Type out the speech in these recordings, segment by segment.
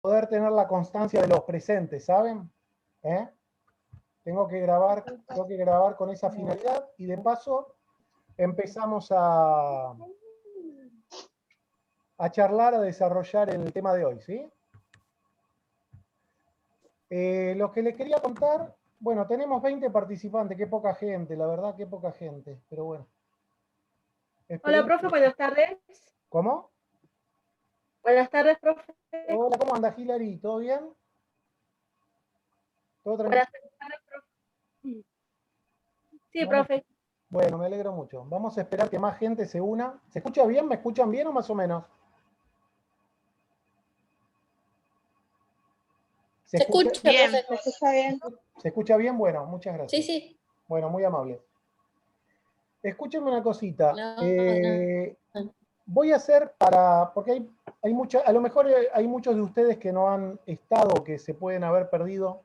poder tener la constancia de los presentes, ¿saben? Tengo que grabar con esa finalidad y de paso empezamos a charlar, a desarrollar el tema de hoy, ¿sí? Lo que les quería contar, bueno, tenemos 20 participantes, qué poca gente, la verdad, qué poca gente, pero bueno. Hola, profe, buenas tardes. ¿Cómo? Buenas tardes, profe. Hola, ¿cómo anda, Hilary? ¿Todo bien? ¿Todo tranquilo? Buenas tardes, profe. Sí, profe. Bueno, me alegro mucho. Vamos a esperar que más gente se una. ¿Se escucha bien? ¿Me escuchan bien o más o menos? Se escucha bien. Profe, se escucha bien. ¿Se escucha bien? Bueno, muchas gracias. Sí, sí. Bueno, muy amable. Escúchenme una cosita. No. Voy a hacer porque hay mucha, a lo mejor hay muchos de ustedes que no han estado, que se pueden haber perdido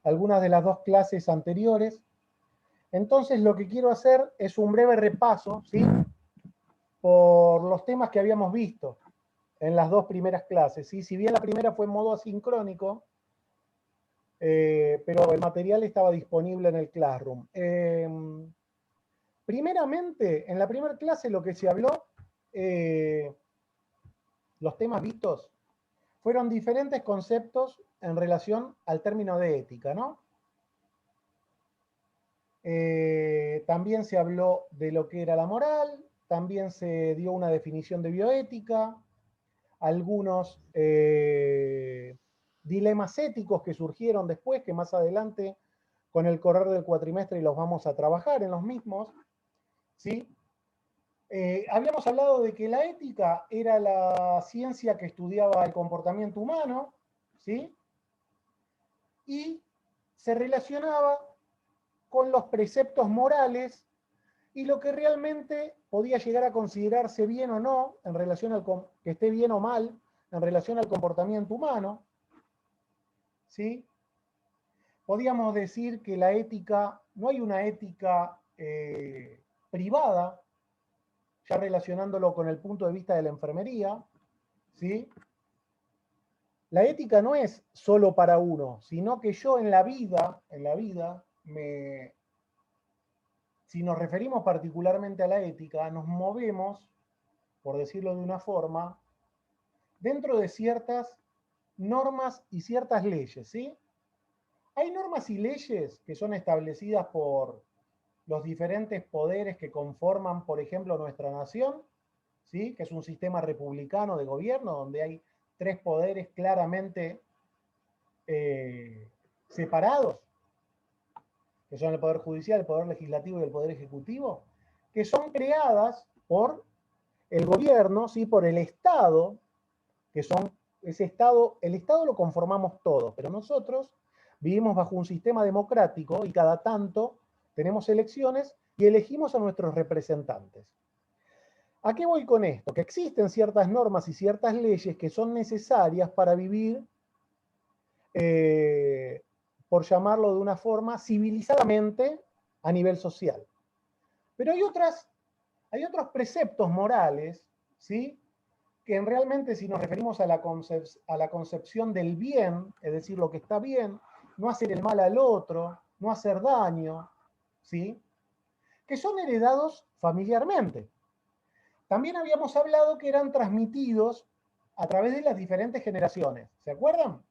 algunas de las dos clases anteriores. Entonces lo que quiero hacer es un breve repaso, ¿sí? Por los temas que habíamos visto en las dos primeras clases, ¿sí? Si bien la primera fue en modo asincrónico, pero el material estaba disponible en el Classroom. Primeramente, en la primera clase lo que se habló, los temas vistos, fueron diferentes conceptos en relación al término de ética, ¿no? También se habló de lo que era la moral, también se dio una definición de bioética, algunos dilemas éticos que surgieron después, que más adelante, con el correr del cuatrimestre, los vamos a trabajar en los mismos, ¿sí? Habíamos hablado de que la ética era la ciencia que estudiaba el comportamiento humano, ¿sí? Y se relacionaba con los preceptos morales y lo que realmente podía llegar a considerarse bien o no, en relación al que esté bien o mal, en relación al comportamiento humano, ¿sí? Podíamos decir que la ética, no hay una ética privada, ya relacionándolo con el punto de vista de la enfermería, ¿sí? La ética no es solo para uno, sino que yo en la vida, si nos referimos particularmente a la ética, nos movemos, por decirlo de una forma, dentro de ciertas normas y ciertas leyes, ¿sí? Hay normas y leyes que son establecidas por los diferentes poderes que conforman, por ejemplo, nuestra nación, ¿sí? Que es un sistema republicano de gobierno donde hay tres poderes claramente separados, que son el Poder Judicial, el Poder Legislativo y el Poder Ejecutivo, que son creadas por el gobierno, ¿sí? Por el Estado, que son ese Estado, el Estado lo conformamos todos, pero nosotros vivimos bajo un sistema democrático y cada tanto tenemos elecciones y elegimos a nuestros representantes. ¿A qué voy con esto? Que existen ciertas normas y ciertas leyes que son necesarias para vivir, por llamarlo de una forma, civilizadamente a nivel social. Pero hay otros preceptos morales, ¿sí? Que realmente si nos referimos a la concepción del bien, es decir, lo que está bien, no hacer el mal al otro, no hacer daño, ¿sí? Que son heredados familiarmente. También habíamos hablado que eran transmitidos a través de las diferentes generaciones, ¿se acuerdan?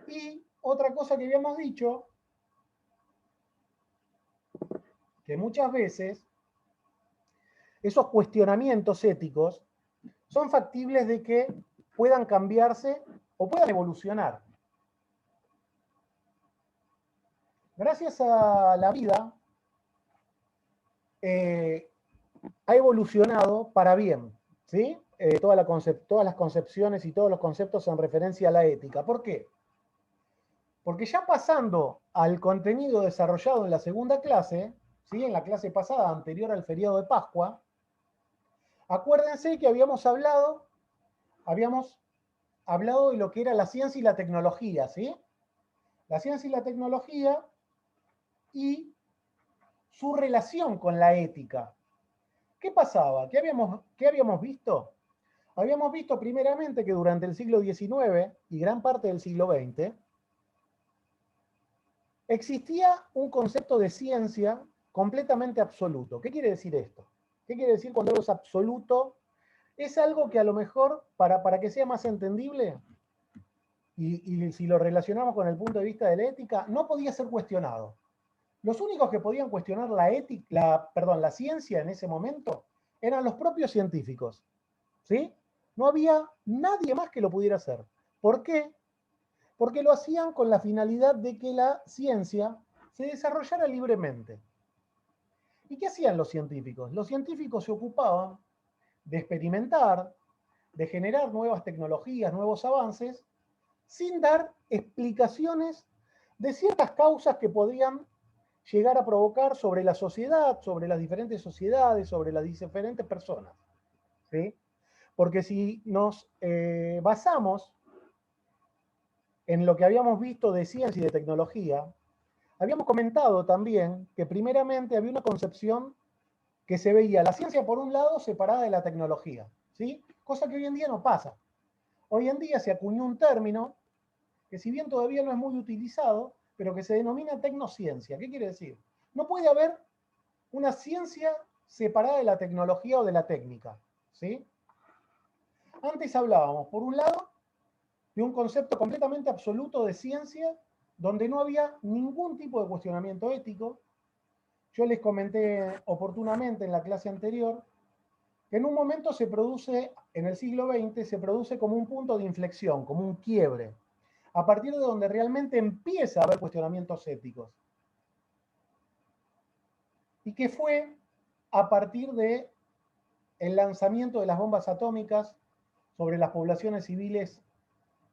Y otra cosa que habíamos dicho, que muchas veces esos cuestionamientos éticos son factibles de que puedan cambiarse o puedan evolucionar. Gracias a la vida, ha evolucionado para bien, ¿sí? Todas las concepciones y todos los conceptos en referencia a la ética. ¿Por qué? Porque ya pasando al contenido desarrollado en la segunda clase, ¿sí? En la clase pasada, anterior al feriado de Pascua, acuérdense que habíamos hablado de lo que era la ciencia y la tecnología, ¿sí? La ciencia y la tecnología y su relación con la ética. ¿Qué pasaba? ¿Qué habíamos visto? Habíamos visto primeramente que durante el siglo XIX y gran parte del siglo XX existía un concepto de ciencia completamente absoluto. ¿Qué quiere decir esto? ¿Qué quiere decir cuando algo es absoluto? Es algo que a lo mejor, para que sea más entendible, y si lo relacionamos con el punto de vista de la ética, no podía ser cuestionado. Los únicos que podían cuestionar la ciencia en ese momento eran los propios científicos. ¿Sí? No había nadie más que lo pudiera hacer. ¿Por qué? Porque lo hacían con la finalidad de que la ciencia se desarrollara libremente. ¿Y qué hacían los científicos? Los científicos se ocupaban de experimentar, de generar nuevas tecnologías, nuevos avances, sin dar explicaciones de ciertas causas que podían llegar a provocar sobre la sociedad, sobre las diferentes sociedades, sobre las diferentes personas. ¿Sí? Porque si nos basamos en lo que habíamos visto de ciencia y de tecnología, habíamos comentado también que primeramente había una concepción que se veía la ciencia por un lado separada de la tecnología, ¿sí? Cosa que hoy en día no pasa. Hoy en día se acuñó un término que si bien todavía no es muy utilizado, pero que se denomina tecnociencia. ¿Qué quiere decir? No puede haber una ciencia separada de la tecnología o de la técnica, ¿sí? Antes hablábamos, por un lado, de un concepto completamente absoluto de ciencia, donde no había ningún tipo de cuestionamiento ético. Yo les comenté oportunamente en la clase anterior que en un momento se produce, en el siglo XX, se produce como un punto de inflexión, como un quiebre, a partir de donde realmente empieza a haber cuestionamientos éticos. Y que fue a partir de el lanzamiento de las bombas atómicas sobre las poblaciones civiles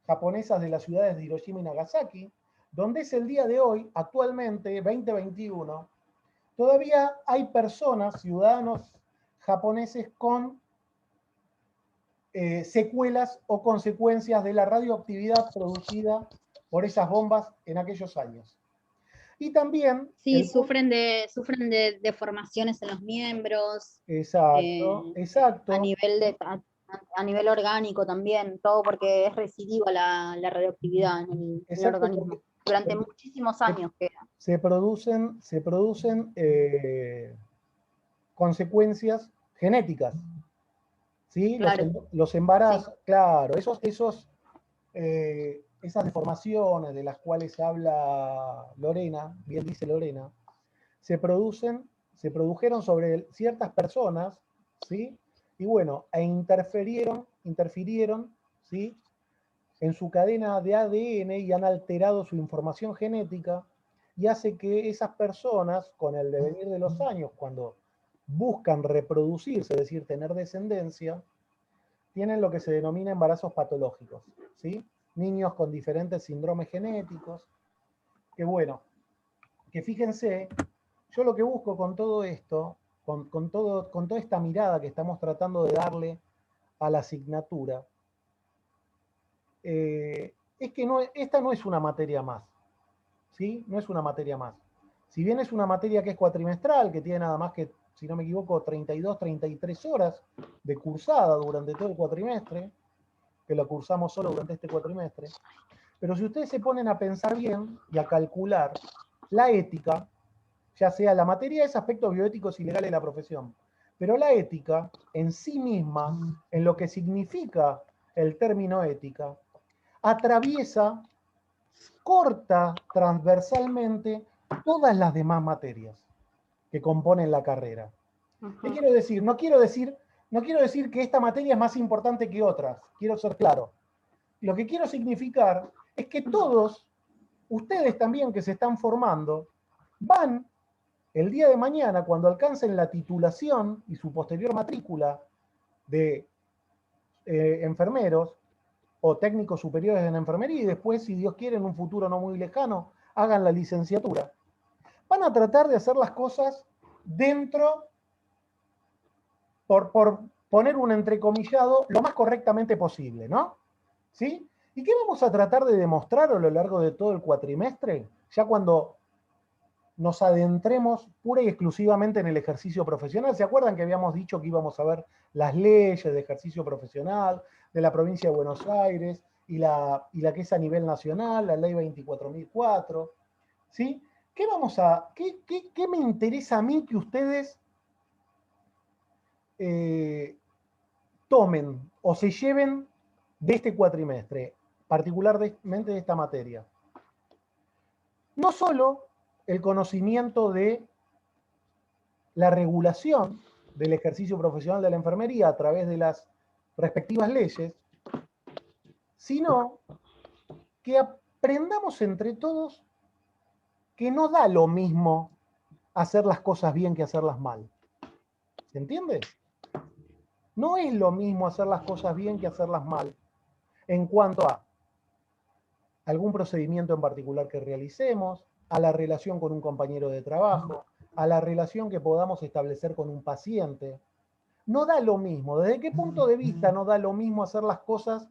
japonesas de las ciudades de Hiroshima y Nagasaki, donde es el día de hoy, actualmente, 2021, todavía hay personas, ciudadanos japoneses con secuelas o consecuencias de la radioactividad producida por esas bombas en aquellos años. Y también... Sí, sufren de deformaciones en los miembros. Exacto, exacto. A nivel orgánico también, todo porque es residual la radioactividad en el organismo. Durante muchísimos años queda. Se producen consecuencias genéticas. ¿Sí? Claro. Los embarazos, sí. Claro, esas deformaciones de las cuales habla Lorena, bien dice Lorena, se produjeron sobre ciertas personas, ¿sí? Y bueno, interfirieron, ¿sí? En su cadena de ADN y han alterado su información genética y hace que esas personas, con el devenir de los años, cuando buscan reproducirse, es decir, tener descendencia, tienen lo que se denomina embarazos patológicos, ¿sí? Niños con diferentes síndromes genéticos, que bueno, que fíjense, yo lo que busco con todo esto, con toda esta mirada que estamos tratando de darle a la asignatura, es que esta no es una materia más, ¿sí? No es una materia más. Si bien es una materia que es cuatrimestral, que tiene nada más que, si no me equivoco, 32, 33 horas de cursada durante todo el cuatrimestre, que lo cursamos solo durante este cuatrimestre, pero si ustedes se ponen a pensar bien y a calcular la ética, ya sea la materia es aspectos bioéticos y legales de la profesión, pero la ética en sí misma, en lo que significa el término ética, atraviesa, corta transversalmente todas las demás materias que componen la carrera. ¿Qué quiero decir? No quiero decir que esta materia es más importante que otras, quiero ser claro. Lo que quiero significar es que todos, ustedes también que se están formando, van el día de mañana, cuando alcancen la titulación y su posterior matrícula de enfermeros o técnicos superiores en enfermería, y después, si Dios quiere, en un futuro no muy lejano, hagan la licenciatura. Van a tratar de hacer las cosas dentro, por poner un entrecomillado, lo más correctamente posible, ¿no? ¿Sí? ¿Y qué vamos a tratar de demostrar a lo largo de todo el cuatrimestre? Ya cuando nos adentremos pura y exclusivamente en el ejercicio profesional. ¿Se acuerdan que habíamos dicho que íbamos a ver las leyes de ejercicio profesional de la provincia de Buenos Aires y la que es a nivel nacional, la ley 24.004? ¿Sí? ¿Qué me interesa a mí que ustedes tomen o se lleven de este cuatrimestre, particularmente de esta materia? No solo el conocimiento de la regulación del ejercicio profesional de la enfermería a través de las respectivas leyes, sino que aprendamos entre todos que no da lo mismo hacer las cosas bien que hacerlas mal. ¿Se entiende? No es lo mismo hacer las cosas bien que hacerlas mal en cuanto a algún procedimiento en particular que realicemos, a la relación con un compañero de trabajo, a la relación que podamos establecer con un paciente. No da lo mismo. ¿Desde qué punto de vista no da lo mismo hacer las cosas?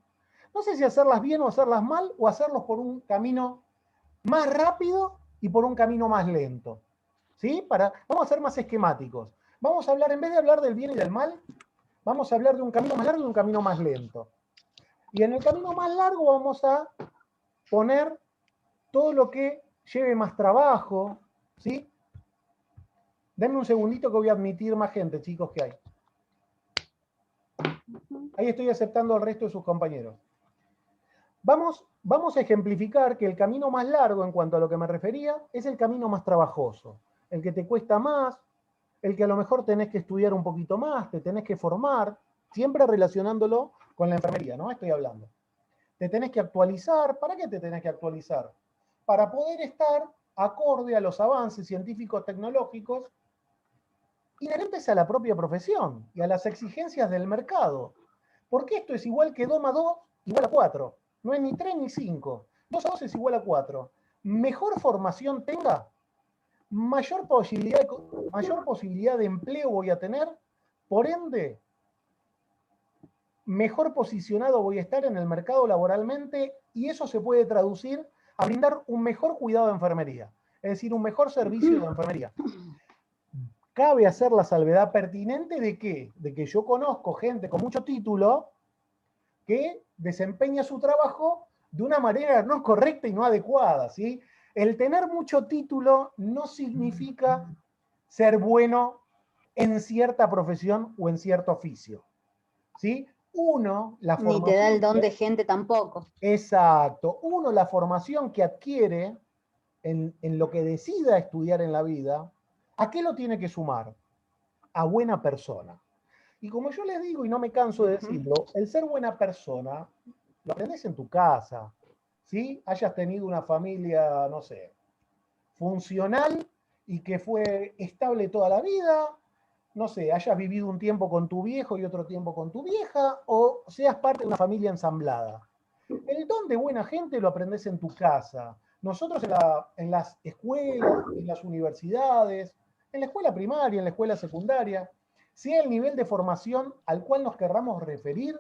No sé si hacerlas bien o hacerlas mal, o hacerlos por un camino más rápido y por un camino más lento. ¿Sí? Vamos a ser más esquemáticos. Vamos a hablar, en vez de hablar del bien y del mal, vamos a hablar de un camino más largo y de un camino más lento. Y en el camino más largo vamos a poner todo lo que lleve más trabajo, ¿sí? Denme un segundito que voy a admitir más gente, chicos, que hay. Ahí estoy aceptando al resto de sus compañeros. Vamos a ejemplificar que el camino más largo, en cuanto a lo que me refería, es el camino más trabajoso, el que te cuesta más, el que a lo mejor tenés que estudiar un poquito más, te tenés que formar, siempre relacionándolo con la enfermería, ¿no? Estoy hablando. Te tenés que actualizar. ¿Para qué te tenés que actualizar? Para poder estar acorde a los avances científicos tecnológicos inherentes a la propia profesión y a las exigencias del mercado. Porque esto es igual que 2 más 2 igual a 4. No es ni 3 ni 5. 2 a 2 es igual a 4. Mejor formación tenga, mayor posibilidad de empleo voy a tener, por ende, mejor posicionado voy a estar en el mercado laboralmente, y eso se puede traducir a brindar un mejor cuidado de enfermería, es decir, un mejor servicio de enfermería. Cabe hacer la salvedad pertinente de que yo conozco gente con mucho título que desempeña su trabajo de una manera no correcta y no adecuada, ¿sí? El tener mucho título no significa ser bueno en cierta profesión o en cierto oficio, ¿sí? Ni te da el don de gente tampoco. Exacto. La formación que adquiere en lo que decida estudiar en la vida, ¿a qué lo tiene que sumar? A buena persona. Y como yo les digo, y no me canso de decirlo, el ser buena persona lo aprendes en tu casa, ¿sí? Hayas tenido una familia, no sé, funcional y que fue estable toda la vida, no sé, hayas vivido un tiempo con tu viejo y otro tiempo con tu vieja, o seas parte de una familia ensamblada. El don de buena gente lo aprendes en tu casa. Nosotros en las escuelas, en las universidades, en la escuela primaria, en la escuela secundaria, sea el nivel de formación al cual nos querramos referir,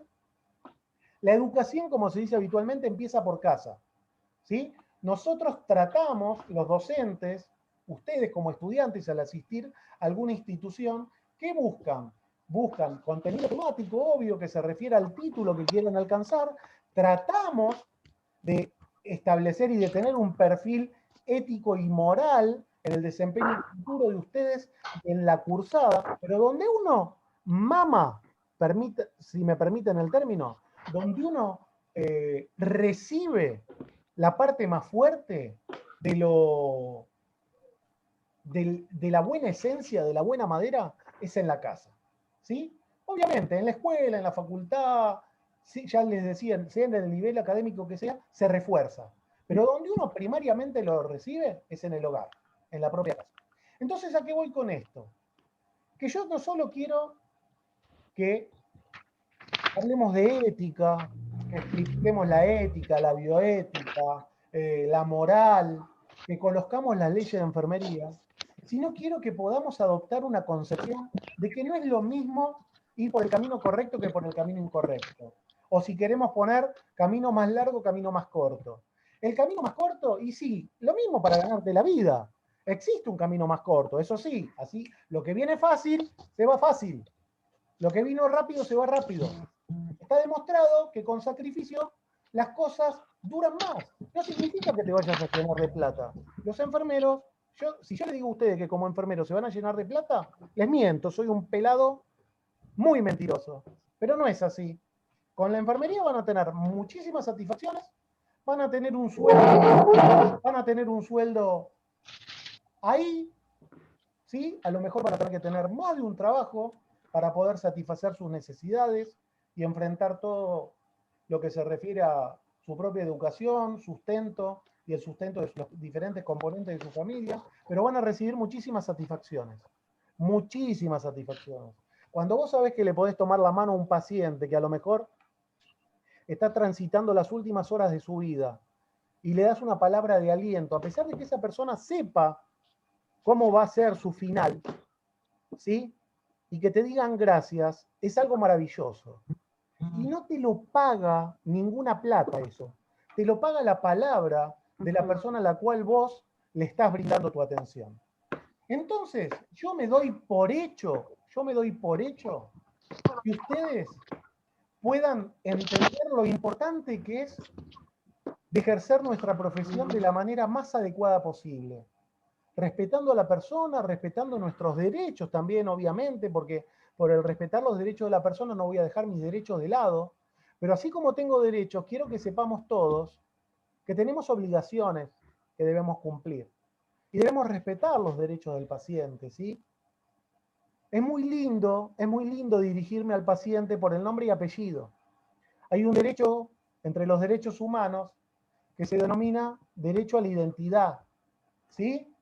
la educación, como se dice habitualmente, empieza por casa, ¿sí? Nosotros tratamos, los docentes, ustedes como estudiantes al asistir a alguna institución, ¿qué buscan? Buscan contenido temático, obvio, que se refiere al título que quieren alcanzar. Tratamos de establecer y de tener un perfil ético y moral en el desempeño futuro de ustedes en la cursada, pero donde uno mama, si me permiten el término, donde uno recibe la parte más fuerte de la buena esencia, de la buena madera, es en la casa, ¿sí? Obviamente, en la escuela, en la facultad, sí, ya les decía, sea en el nivel académico que sea, se refuerza. Pero donde uno primariamente lo recibe es en el hogar, en la propia casa. Entonces, ¿a qué voy con esto? Que yo no solo quiero que hablemos de ética, que expliquemos la ética, la bioética, la moral, que conozcamos las leyes de enfermería, sino quiero que podamos adoptar una concepción de que no es lo mismo ir por el camino correcto que por el camino incorrecto. O si queremos poner camino más largo, camino más corto. El camino más corto, y sí, lo mismo para ganarte la vida. Existe un camino más corto, eso sí, así, lo que viene fácil, se va fácil. Lo que vino rápido, se va rápido. Está demostrado que con sacrificio las cosas duran más. No significa que te vayas a llenar de plata. Los enfermeros, si yo les digo a ustedes que como enfermeros se van a llenar de plata, les miento, soy un pelado muy mentiroso. Pero no es así. Con la enfermería van a tener muchísimas satisfacciones, van a tener un sueldo ahí, ¿sí? A lo mejor van a tener que tener más de un trabajo para poder satisfacer sus necesidades y enfrentar todo lo que se refiere a su propia educación, sustento y el sustento de los diferentes componentes de su familia, pero van a recibir muchísimas satisfacciones. Muchísimas satisfacciones. Cuando vos sabés que le podés tomar la mano a un paciente que a lo mejor está transitando las últimas horas de su vida y le das una palabra de aliento, a pesar de que esa persona sepa cómo va a ser su final, ¿sí? Y que te digan gracias, es algo maravilloso. Y no te lo paga ninguna plata eso. Te lo paga la palabra de la persona a la cual vos le estás brindando tu atención. Entonces, yo me doy por hecho que ustedes puedan entender lo importante que es de ejercer nuestra profesión de la manera más adecuada posible. Respetando a la persona, respetando nuestros derechos también, obviamente, porque por el respetar los derechos de la persona no voy a dejar mis derechos de lado, pero así como tengo derechos, quiero que sepamos todos que tenemos obligaciones que debemos cumplir y debemos respetar los derechos del paciente, ¿sí? Es muy lindo dirigirme al paciente por el nombre y apellido. Hay un derecho entre los derechos humanos que se denomina derecho a la identidad, ¿sí?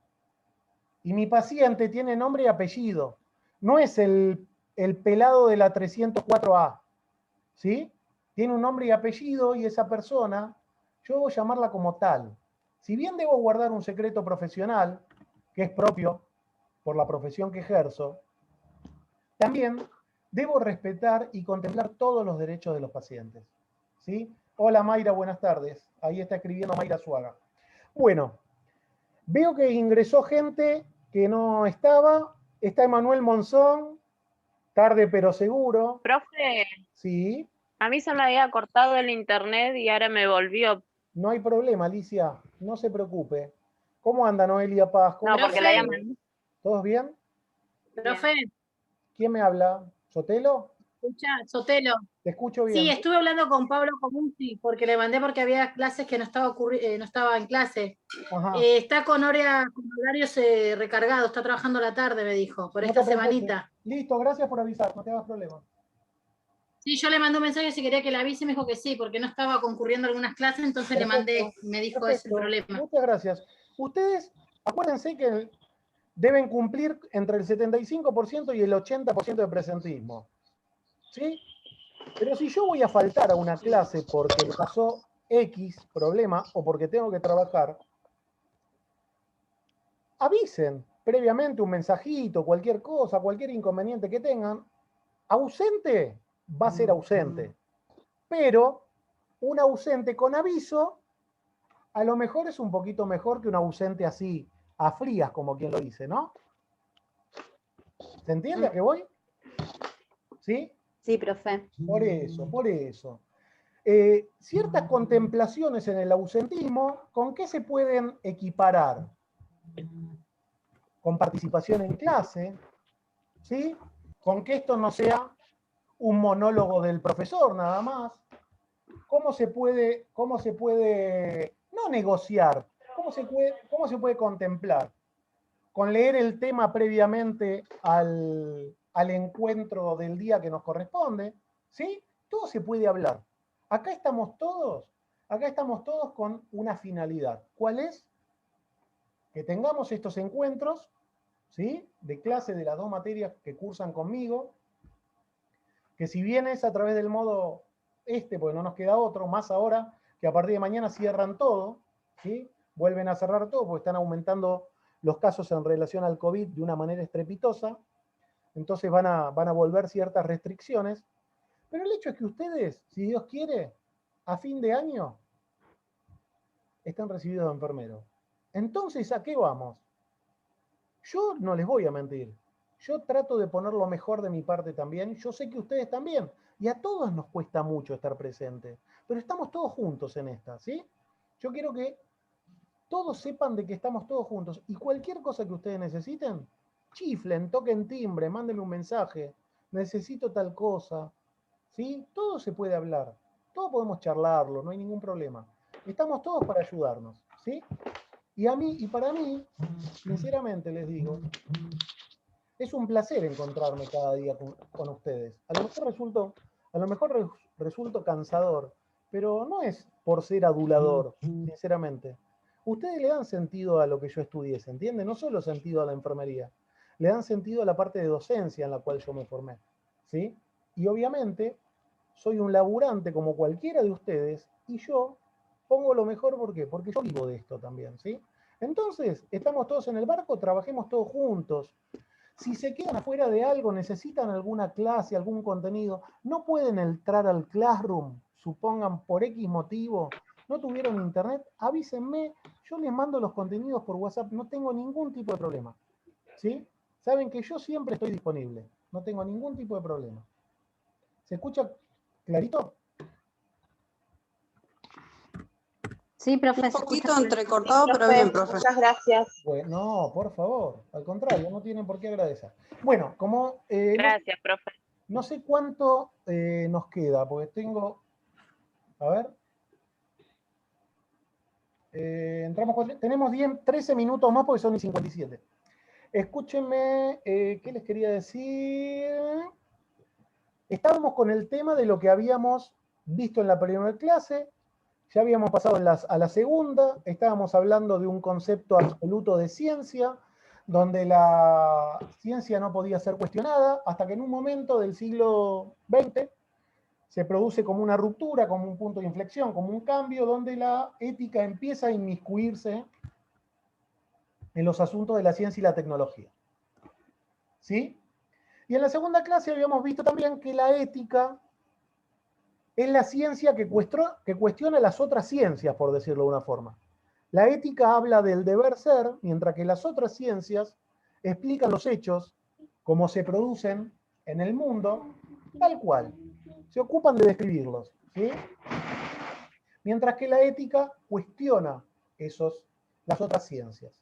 Y mi paciente tiene nombre y apellido. No es el pelado de la 304A, ¿sí? Tiene un nombre y apellido y esa persona, yo debo llamarla como tal. Si bien debo guardar un secreto profesional, que es propio por la profesión que ejerzo, también debo respetar y contemplar todos los derechos de los pacientes, ¿sí? Hola Mayra, buenas tardes. Ahí está escribiendo Mayra Suaga. Bueno, veo que ingresó gente que no estaba. Está Emanuel Monzón, tarde pero seguro. Profe, Sí, a mí se me había cortado el internet y ahora me volvió. no hay problema, Alicia, no se preocupe. ¿Cómo anda Noelia Paz? ¿Cómo No, porque anda? la llaman. ¿Todos bien? Profe, ¿Quién me habla? ¿Sotelo? escucha, Sotelo. Te escucho Sí, bien. estuve hablando con Pablo Comusi porque le mandé porque había clases que no estaba en clase. Ajá. Está con horarios recargados, está trabajando a la tarde, me dijo, por No esta te preocupes. semanita. Listo, gracias por avisar, no te hagas problema. Sí, yo le mandé un mensaje si quería que le avise y me dijo que sí, porque no estaba concurriendo a algunas clases, entonces Perfecto, le mandé, me dijo ese es el problema. Muchas gracias. Ustedes, acuérdense que deben cumplir entre el 75% y el 80% de presentismo. ¿Sí? Pero si yo voy a faltar a una clase porque me pasó X problema o porque tengo que trabajar, avisen previamente un mensajito, cualquier cosa, cualquier inconveniente que tengan. Ausente va a ser ausente. Pero un ausente con aviso a lo mejor es un poquito mejor que un ausente así, a frías, como quien lo dice, ¿no? ¿Se entiende a qué voy? ¿Sí? Sí, profe. Por eso, por eso. Ciertas contemplaciones en el ausentismo, ¿con qué se pueden equiparar? Con participación en clase, ¿sí? Con que esto no sea un monólogo del profesor nada más. ¿Cómo se puede no negociar, cómo se puede contemplar? Con leer el tema previamente al encuentro del día que nos corresponde, ¿sí? Todo se puede hablar. Acá estamos todos con una finalidad. ¿Cuál es? Que tengamos estos encuentros, ¿sí? De clase de las dos materias que cursan conmigo, que si bien es a través del modo porque no nos queda otro, más ahora que a partir de mañana cierran todo, ¿sí? Vuelven a cerrar todo porque están aumentando los casos en relación al COVID de una manera estrepitosa, entonces van a volver ciertas restricciones, pero el hecho es que ustedes, si Dios quiere, a fin de año están recibidos de enfermeros. Entonces, ¿a qué vamos? Yo no les voy a mentir. Yo trato de poner lo mejor de mi parte también. Yo sé que ustedes también. Y a todos nos cuesta mucho estar presentes. Pero estamos todos juntos en esta, ¿sí? Yo quiero que todos sepan de que estamos todos juntos. Y cualquier cosa que ustedes necesiten, chiflen, toquen timbre, mándenme un mensaje. Necesito tal cosa. ¿Sí? Todo se puede hablar. Todo podemos charlarlo, no hay ningún problema. Estamos todos para ayudarnos, ¿sí? Y para mí, sinceramente les digo, es un placer encontrarme cada día con ustedes. A lo mejor resulto cansador, pero no es por ser adulador, sinceramente. Ustedes le dan sentido a lo que yo estudié, ¿se entiende? No solo sentido a la enfermería, le dan sentido a la parte de docencia en la cual yo me formé, ¿sí? Y obviamente soy un laburante como cualquiera de ustedes y yo pongo lo mejor, ¿por qué? Porque yo vivo de esto también, ¿sí? Entonces, estamos todos en el barco, trabajemos todos juntos. Si se quedan afuera de algo, necesitan alguna clase, algún contenido, no pueden entrar al Classroom, supongan por X motivo, no tuvieron internet, avísenme, yo les mando los contenidos por WhatsApp, no tengo ningún tipo de problema. ¿Sí? Saben que yo siempre estoy disponible, no tengo ningún tipo de problema. ¿Se escucha clarito? Sí, profe. Un poquito entrecortado, pero bien, profe. Muchas gracias. Bueno, no, por favor, al contrario, no tienen por qué agradecer. Bueno, como Gracias, profe. no sé cuánto nos queda, porque tengo, a ver, tenemos 13 minutos más porque son y 57. Escúchenme, ¿qué les quería decir? Estábamos con el tema de lo que habíamos visto en la primera clase, ya habíamos pasado a la segunda, estábamos hablando de un concepto absoluto de ciencia, donde la ciencia no podía ser cuestionada, hasta que en un momento del siglo XX se produce como una ruptura, como un punto de inflexión, como un cambio, donde la ética empieza a inmiscuirse en los asuntos de la ciencia y la tecnología. ¿Sí? Y en la segunda clase habíamos visto también que la ética es la ciencia que cuestiona las otras ciencias, por decirlo de una forma. La ética habla del deber ser, mientras que las otras ciencias explican los hechos como se producen en el mundo, tal cual. Se ocupan de describirlos, ¿sí? Mientras que la ética cuestiona las otras ciencias.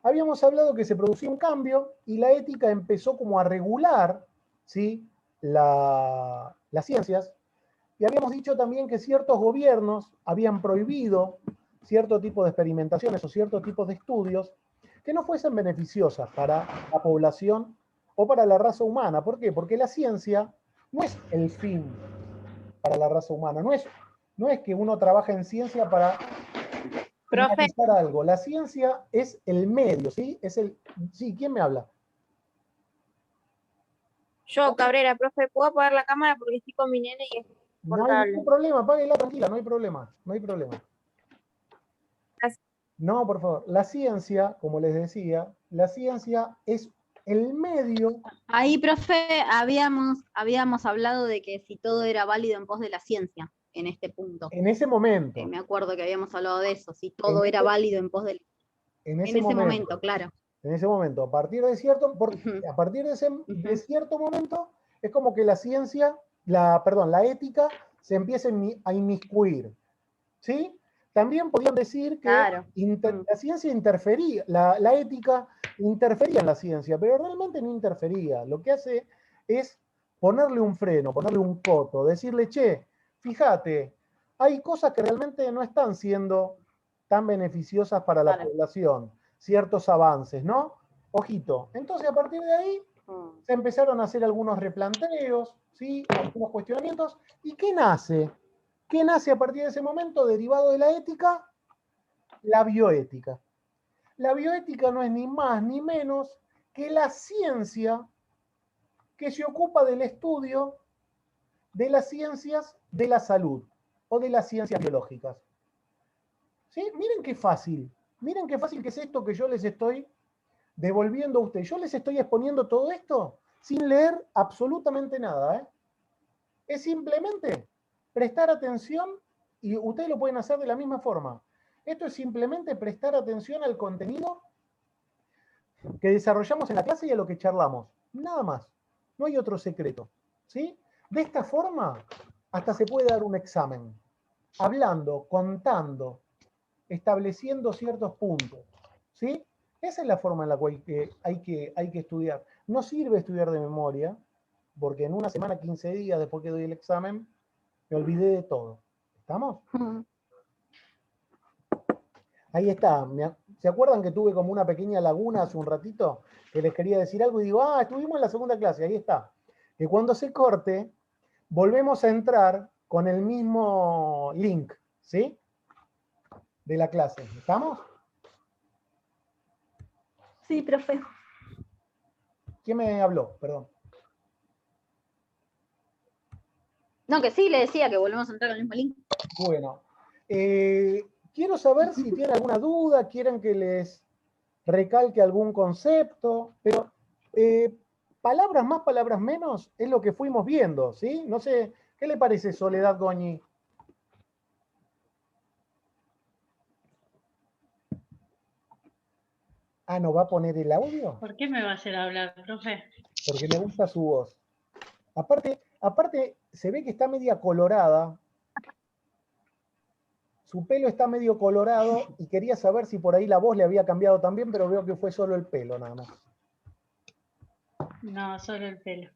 Habíamos hablado que se producía un cambio y la ética empezó como a regular, ¿sí?, las ciencias. Y habíamos dicho también que ciertos gobiernos habían prohibido cierto tipo de experimentaciones o ciertos tipos de estudios que no fuesen beneficiosas para la población o para la raza humana. ¿Por qué? Porque la ciencia no es el fin para la raza humana, no es que uno trabaja en ciencia para finalizar algo. La ciencia es el medio, ¿sí? Sí, ¿quién me habla? Yo, Cabrera, profe, ¿puedo apagar la cámara porque estoy con mi nene y es No hay ningún problema, apáguela tranquila, no hay problema, no hay problema. Gracias. No, por favor, la ciencia, como les decía, la ciencia es el medio. Ahí, profe, habíamos hablado de que si todo era válido en pos de la ciencia, en este punto. En ese momento. Me acuerdo que habíamos hablado de eso, si todo era válido en pos de la ciencia. En ese momento, claro. En ese momento, a partir de cierto momento, es como que la ciencia, la ética se empieza a inmiscuir, ¿sí? También podían decir que claro. La ciencia interfería, la ética interfería en la ciencia, pero realmente no interfería. Lo que hace es ponerle un freno, ponerle un coto, decirle, che, fíjate, hay cosas que realmente no están siendo tan beneficiosas para la población, ciertos avances, ¿no? Ojito. Entonces, a partir de ahí, se empezaron a hacer algunos replanteos, ¿sí? Algunos cuestionamientos. ¿Y qué nace? ¿Qué nace a partir de ese momento? Derivado de la ética, la bioética. La bioética no es ni más ni menos que la ciencia que se ocupa del estudio de las ciencias de la salud o de las ciencias biológicas. ¿Sí? Miren qué fácil que es esto que yo les estoy devolviendo a ustedes. Yo les estoy exponiendo todo esto sin leer absolutamente nada, ¿eh? Es simplemente prestar atención, y ustedes lo pueden hacer de la misma forma. Esto es simplemente prestar atención al contenido que desarrollamos en la clase y a lo que charlamos. Nada más. No hay otro secreto. ¿Sí? De esta forma, hasta se puede dar un examen. Hablando, contando, estableciendo ciertos puntos. ¿Sí? Esa es la forma en la cual hay que estudiar. No sirve estudiar de memoria, porque en una semana, 15 días después que doy el examen, me olvidé de todo. ¿Estamos? Ahí está. ¿Se acuerdan que tuve como una pequeña laguna hace un ratito? Que les quería decir algo y digo, estuvimos en la segunda clase, ahí está. Que cuando se corte, volvemos a entrar con el mismo link, ¿sí? De la clase. ¿Estamos? Sí, profe. ¿Quién me habló? Perdón. No, que sí, le decía que volvemos a entrar al mismo link. Bueno. Quiero saber si tienen alguna duda, quieren que les recalque algún concepto, pero palabras más, palabras menos, es lo que fuimos viendo, ¿sí? No sé, ¿qué le parece, Soledad Goñi? ¿No va a poner el audio? ¿Por qué me va a hacer hablar, profe? Porque me gusta su voz. Aparte, se ve que está media colorada. Su pelo está medio colorado y quería saber si por ahí la voz le había cambiado también, pero veo que fue solo el pelo nada más. No, solo el pelo.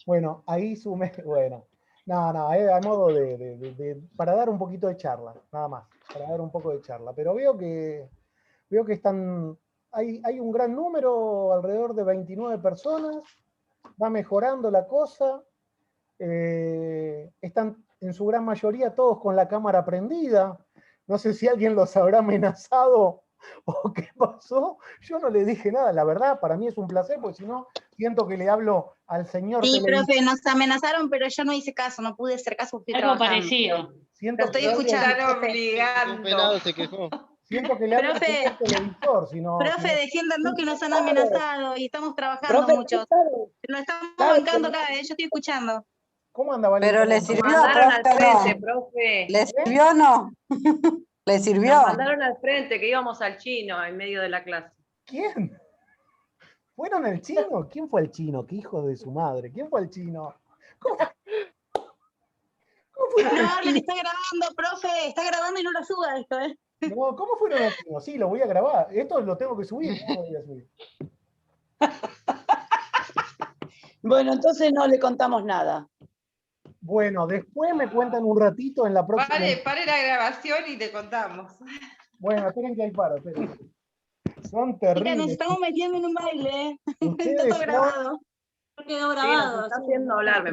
Bueno, ahí sumé, bueno. No, a modo para dar un poquito de charla, nada más, para dar un poco de charla. Pero veo que están, hay un gran número, alrededor de 29 personas, va mejorando la cosa, están en su gran mayoría todos con la cámara prendida. No sé si alguien los habrá amenazado o qué pasó. Yo no le dije nada, la verdad, para mí es un placer, porque si no, siento que le hablo al señor Sí, televisor. profe, nos amenazaron, pero yo no hice caso, no pude hacer caso. Estoy Algo trabajando. parecido. Siento Lo estoy que escuchando. Están profe. obligando. Un pelado se quejó. siento que le hablo al Profe, señor televisor, si no, Profe, defiéndanos que nos han amenazado y estamos trabajando Profe, muchos. Nos estamos ¿sabe bancando que- acá, yo estoy escuchando. ¿Cómo anda, Valeria? Pero le Nos sirvió, mandaron al profe, o frente, no. profe. ¿Le sirvió o no? ¿Le sirvió? Nos mandaron al frente, que íbamos al chino en medio de la clase. ¿Quién? ¿Fueron el chino? ¿Quién fue el chino? ¿Qué hijo de su madre? ¿Quién fue el chino? ¿Cómo fueron el No, chino? le está grabando, profe, está grabando y no lo suba esto, ¿eh? No, ¿cómo fueron el chino? Sí, lo voy a grabar. Esto lo tengo que subir. ¿Cómo lo voy a subir? Bueno, entonces no le contamos nada. Bueno, después me cuentan un ratito en la próxima. Pare la grabación y te contamos. Bueno, esperen que hay paro, esperen. Son Mira, nos terribles. estamos metiendo en un baile, ¿eh? Está Ustedes todo son grabado. Quedó Sí, nos grabado. está sí. haciendo hablar, me